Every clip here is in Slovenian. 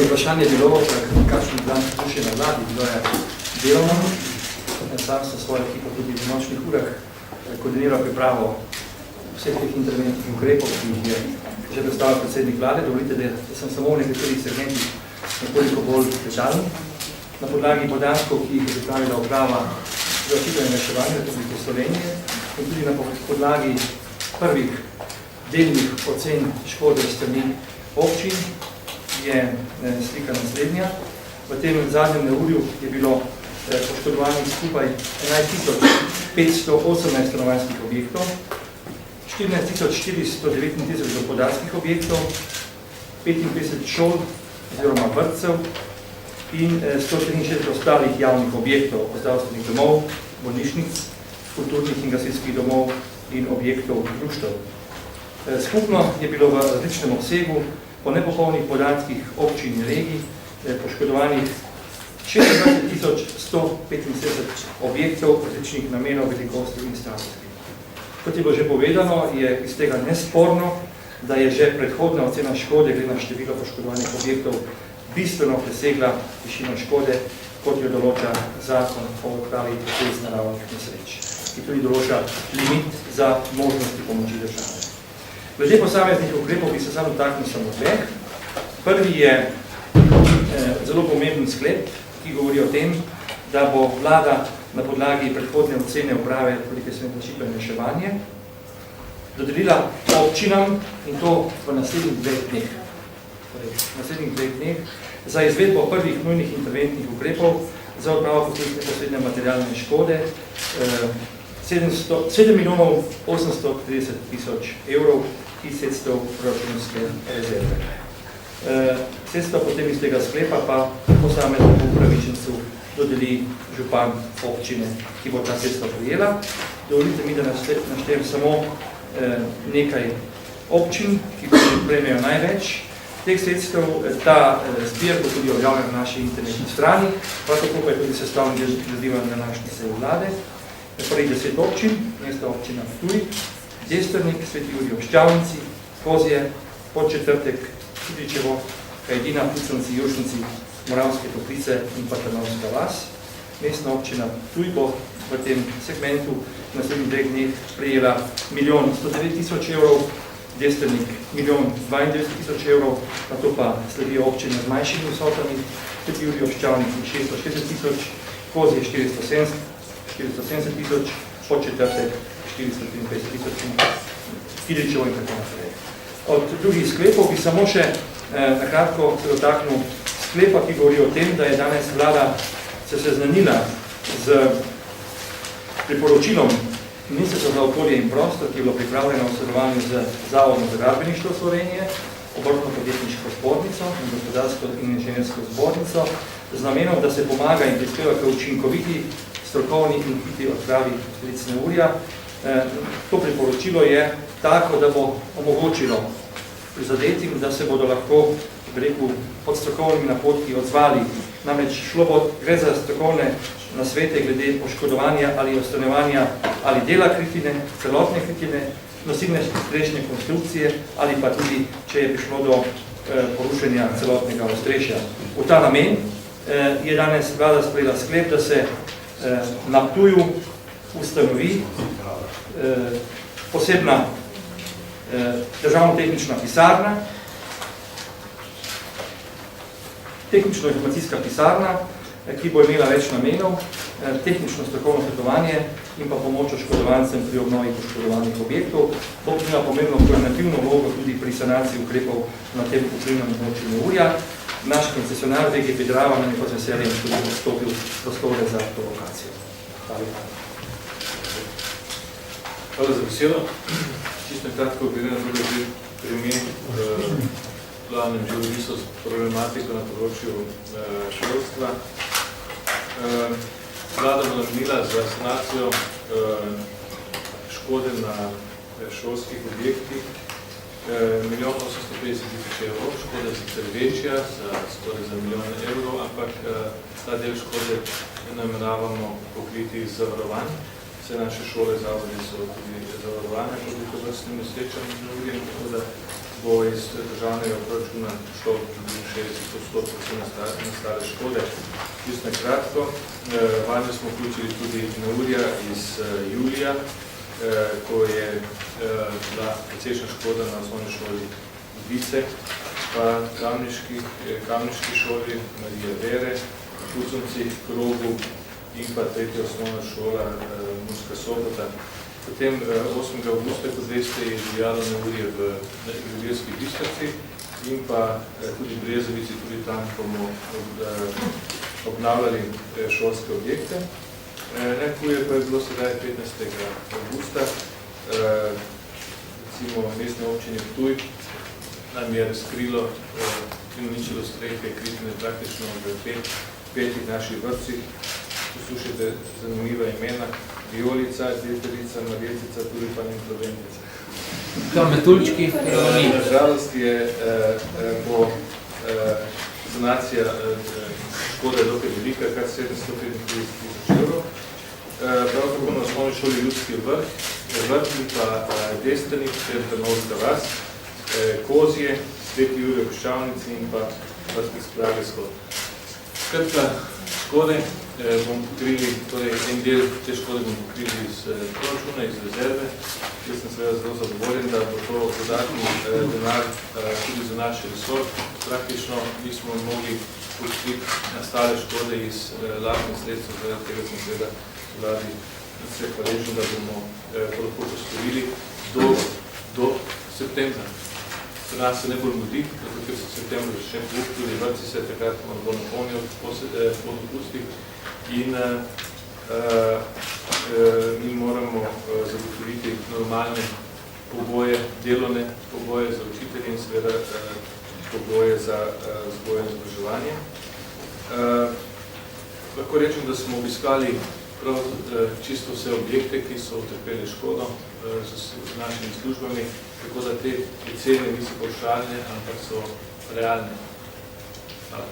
vprašanje je bilo, kakšen plan še na vladi, bilo je delovno. Sam sem svojo ekipo tudi v nočnih urah koordiniral pripravo vseh teh interventnih ukrepov, ki jih je že predstavil predsednik vlade. Dovolite, da sem samo v nekaterih segmentih nekoliko bolj detaljen. Na podlagi podatkov, ki jih je pripravila uprava za zaščito in reševanje Republike Slovenije in tudi na podlagi prvih delnih ocen škode strani občin je slika naslednja. V tem zadnjem neurju je bilo poškodovanih skupaj 11.518 stanovanjskih objektov, 14.439 gospodarskih objektov, 55 šol oziroma vrtcev in 163 ostalih javnih objektov, zdravstvenih domov, bolnišnic, kulturnih in gasilskih domov in objektov društev. Skupno je bilo v različnem obsegu po nepopolnih podatkih občin in regij poškodovanih 26.175 objektov različnih namenov, velikosti in starosti. Kot je bilo že povedano, je iz tega nesporno, da je že predhodna ocena škode glede na število poškodovanih objektov bistveno presegla višino škode, kot jo določa zakon o odpravi posledic naravnih nesreč, ki tudi določa limit za možnosti pomoči države. Glede posameznih ukrepov bi se samo dotaknil samo dveh. Prvi je zelo pomemben sklep, ki govori o tem, da bo vlada na podlagi predhodne ocene uprave Republike Slovenije za zaščito in reševanje dodelila občinam, in to v naslednjih dveh dneh, za izvedbo prvih nujnih interventnih ukrepov za odpravo posledic neposredne materialne škode 7.830.000 evrov iz sredstev proračunske rezerve. Sredstva potem iz tega sklepa pa posameznemu upravičencu dodeli župan občine, ki bo ta sredstva prijela. Dovolite mi, da naštejem samo nekaj občin, ki prejmejo največ teh sredstev. Ta zbir bo tudi objavljen na naši internetni strani, prav tako pa je tudi sestavljen del gradiva na današnji seji vlade. Prvih 10 občin, mesta občina Ptuj, Destrnik, Sveti Jurij ob Ščavnici, Kozje, Podčetrtek, Kidričevo, Hajdina, Pucanci, Jušnici, Moravske Toplice in pa Trnovska vas. Mestna občina Ptuj bo v tem segmentu v naslednjih dveh dneh prejela 1.109.000 evrov, Destrnik 1.092.000 evrov, na to pa sledijo občine z manjšimi vsotami, Sveti Jurij ob Ščavnici 660.000, Kozje 470.000, Podčetrtek 453.000 in Kidričevo in tako naprej. Od drugih sklepov bi samo še nakratko se dotaknil sklepa, ki govori o tem, da je danes vlada se seznanila z priporočilom Ministrstva za okolje in prostor, ki je bilo pripravljeno v sodelovanju z Zavodom za gradbeništvo Slovenije, Obrtno-podjetniško zbornico in Gospodarsko in inženirsko zbornico z namenom, da se pomaga in prispeva k učinkoviti strokovni in hitri odpravi posledic neurja. To priporočilo je tako, da bo omogočilo prizadetim, da se bodo lahko pod strokovnimi napotki odzvali. Namreč gre za strokovne nasvete glede poškodovanja ali odstranjevanja ali dela kritine, celotne kritine, nosilne strešne konstrukcije ali pa tudi, če je prišlo do porušenja celotnega ostrešja. V ta namen je danes vlada sprejela sklep, da se na Ptuju ustanovi posebna državno-tehnična pisarna, tehnično-informacijska pisarna, ki bo imela več namenov, tehnično strokovno svetovanje in pa pomoč oškodovancem pri obnovi poškodovanih objektov. Bo imela pomembno koordinativno vlogo tudi pri sanaciji ukrepov na tem vplivnem območju neurja. Naš koncesionar VGP Drava nam je pod veseljem tudi postopil prostore za to lokacijo. Hvala za besedo. Čisto kratko bi na drugi primer glavnem že opisal problematiko na področju šolstva. Vlada bo namenila za sanacijo škode na šolskih objektih 1.850.000 evrov. Škoda je sicer večja, skoraj za 1 milijon evrov, ampak ta del škode nameravamo pokriti z zavarovanj. vse naše šole, zavodi so tudi zavarovane proti tovrstnim nesrečam in neurjem, tako da bo iz državnega proračuna šlo 60% nastale škode. Čisto kratko, vanjo smo vključili tudi neurja iz julija, ko je bila precejšnja škoda na osnovni šoli Vice, pa kamniški šoli Marije Vere, Puconci, Krogu in pa tretja osnovna šola Murska Sobota. Potem 8. avgusta, kot veste, je divjalo neurje v Ilirski Bistrici in pa tudi v Brezovici, tudi tam bomo obnavljali šolske objekte. Najhuje pa je bilo sedaj 15. avgusta, recimo mestne občine Ptuj nam je razkrilo in uničilo strehe kritine praktično v petih naših vrtcih. Poslušajte zanimiva imena: Violica, Deterica, Marjetica, Tulipan in Proventica. Kam metuljčki? Na žalost je bo sanacija škode dokaj velika, kar 735.000 evrov. Prav tako na osnovni šoli Ljudski vrt in pa Destenik, Trnovska vas, Kozje, Sveti Jurij v Piščavnici in pa Vrtki Sprave Shod. Skratka, škode bomo pokrili, torej en del te škode bomo pokrili iz proračuna, iz rezerve. Jaz sem seveda zelo zadovoljen, da bo to dodatni denar tudi za naš resor. Praktično nismo mogli pokriti nastale škode iz lastnih sredstev, zaradi tega sem seveda vladi vse hvaležen, da bomo to lahko postorili do septembra. Za nas se ne bolj mudi, zato ker se v septembru začne pouk, tudi vrtci se takrat malo bolj napolnijo po dopustih in mi moramo zagotoviti normalne pogoje, delovne pogoje za učitelje in seveda pogoje za vzgojo in izobraževanje. Lahko rečem, da smo obiskali prav čisto vse objekte, ki so utrpeli škodo z našimi službami, tako da te cene niso pavšalne, ampak so realne. Hvala.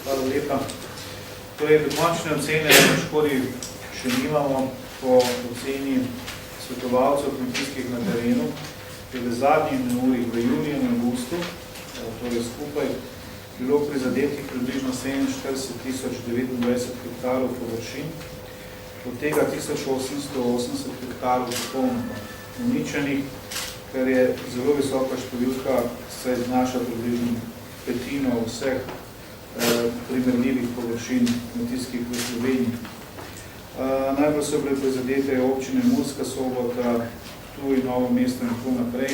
Hvala lepa. Torej, dokončne ocene na škodi še nimamo. Po oceni svetovalcev kmetijskih na terenu je v zadnjih neurjih v juniju in avgustu, torej skupaj, bilo prizadetih približno 47.029 hektarov površin, od tega 1880 hektarov popolnoma uničenih, kar je zelo visoka številka, saj znaša približno petino vseh primerljivih površin kmetijskih v Sloveniji. Najbolj so bile prizadete občine Murska Sobota, Ptuj, Novo mesto in tako naprej,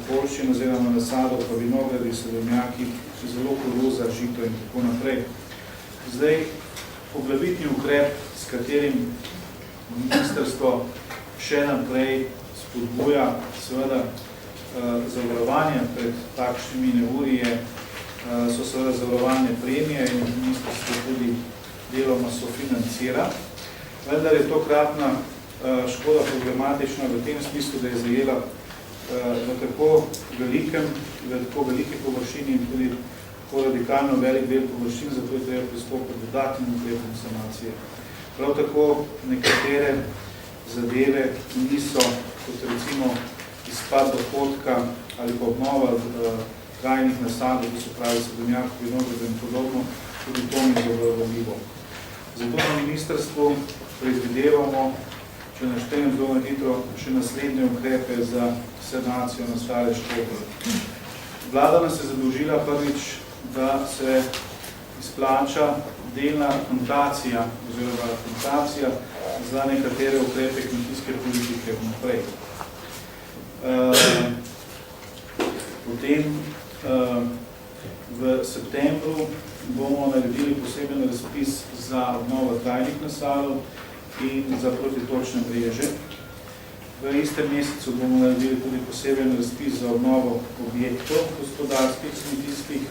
površin oziroma nasadov, pa vinogradi, sadovnjaki, zelo koruza, žito in tako naprej. Zdaj, poglavitni ukrep, s katerim ministrstvo še naprej spodbuja seveda zavarovanje pred takšnimi neurji, so seveda zavarovanje premije in ministrstvo tudi deloma sofinancira. Vendar je tokratna škoda problematična v tem smislu, da je zajela v tako veliki površini in tudi tako radikalno velik del površin, zato je treba pristopiti dodatnim ukrepom sanacije. Prav tako nekatere zadeve niso, kot recimo izpad dohodka ali pa obnova trajnih nasadov, ki so pravi sadovnjakov, vinogradov in podobno, tudi to ni zadovoljivo. Zato na ministrstvu predvidevamo, če naštejem zelo na hitro, še naslednje ukrepe za sanacijo nastale škode. Vlada nas je zadolžila prvič, da se izplača delna akontacija oziroma akontacija za nekatere ukrepe kmetijske politike vnaprej. Potem v septembru bomo naredili poseben razpis za obnovo trajnih nasadov in za protitočne mreže. V istem mesecu bomo naredili tudi poseben razpis za obnovo objektov gospodarskih, kmetijskih,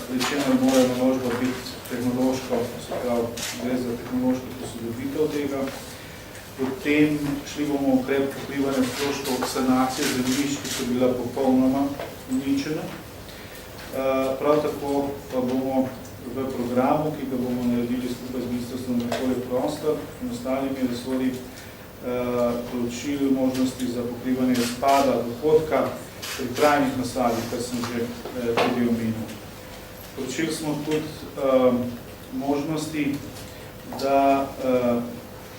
pri čemer morajo naložba biti tehnološko, se pravi, gre za tehnološko posodobitev tega. Potem šli bomo ukrep pokrivanja stroškov sanacije zemljišč, ki so bila popolnoma uničena. Prav tako pa bomo v programu, ki ga bomo naredili skupaj z Ministrstvom za okolje in prostor in ostalimi resorji, določili možnosti za pokrivanje izpada dohodka pri trajnih nasadih, kar sem že tudi omenil. Določili smo tudi možnosti, da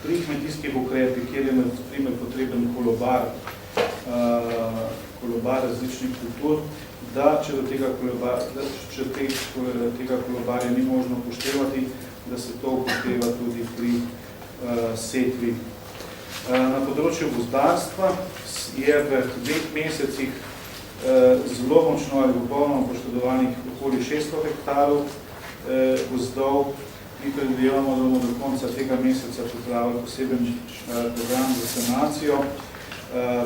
pri kmetijskih ukrepih, kjer je na primer potreben kolobar različnih kultur, da če do tega kolobarja ni možno upoštevati, da se to upošteva tudi pri setvi. Na področju gozdarstva je v 2 mesecih zelo močno ali popolnoma poškodovanih okoli 600 hektarov gozdov. Mi predvidevamo, da bomo do konca tega meseca pripravili poseben program za sanacijo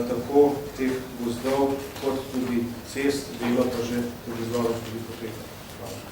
tako teh gozdov kot tudi cest, delo pa že tudi zelo poteka. Hvala.